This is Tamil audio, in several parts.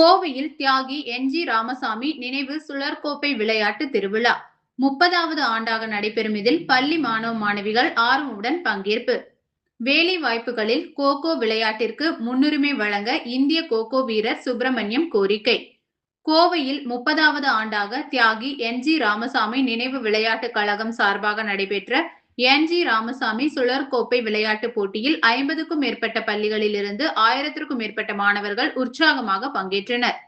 கோவையில் தியாகி என்.ஜி. ராமசாமி நினைவு சுழற்கோப்பை விளையாட்டு திருவிழா 30வது ஆண்டாக நடைபெறும். இதில் பள்ளி மாணவ மாணவிகள் ஆர்வமுடன் பங்கேற்பு. வேலை வாய்ப்புகளில் கோகோ விளையாட்டிற்கு முன்னுரிமை வழங்க இந்திய கோகோ வீரர் சுப்பிரமணியம் கோரிக்கை. கோவையில் 30வது ஆண்டாக தியாகி என்.ஜி. ராமசாமி நினைவு விளையாட்டுக் கழகம் சார்பாக நடைபெற்ற என்.ஜி. ராமசாமி சுழற்கோப்பை விளையாட்டுப் போட்டியில் 50க்கும் மேற்பட்ட பள்ளிகளில் இருந்து 1000க்கும் மேற்பட்ட மாணவர்கள் உற்சாகமாக பங்கேற்றனர்.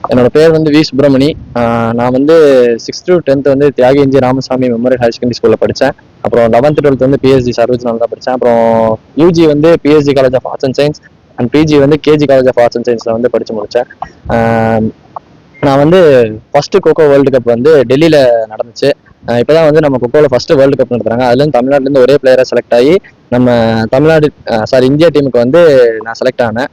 என்னோட பேர் வந்து வி சுப்பிரமணி. நான் வந்து 6th to 10th வந்து தியாகி என்.ஜி. ராமசாமி மெமோரியல் ஹையர் செகண்டரி ஸ்கூலில் படித்தேன். அப்புறம் 11th 12th வந்து பிஎஸ்ஜி சர்வீஸ்னால தான் படித்தேன். அப்புறம் யூஜி வந்து PSG college of arts and science and PG வந்து KG college of arts and சயின்ஸில் வந்து படித்து முடித்தேன். நான் வந்து ஃபர்ஸ்ட் கோகோ வேர்ல்டு கப் வந்து டெல்லியில் நடந்துச்சு. இப்போதான் வந்து நம்ம கோகோவில் ஃபர்ஸ்ட் வேர்ல்டு கப் நடத்துறாங்க. அதுலேருந்து தமிழ்நாட்டிலேருந்து ஒரே பிளேயராக செலக்ட் ஆகி நம்ம இந்தியா டீமுக்கு வந்து நான் செலக்ட் ஆனேன்.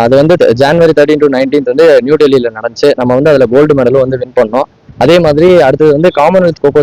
அது வந்து January 13 to 19 வந்து நியூ டெல்லியில் நடந்துச்சு. நம்ம வந்து அதில் கோல்டு மெடலும் வந்து வின் பண்ணோம். அதே மாதிரி அடுத்தது வந்து காமன்வெல்த் கோகோ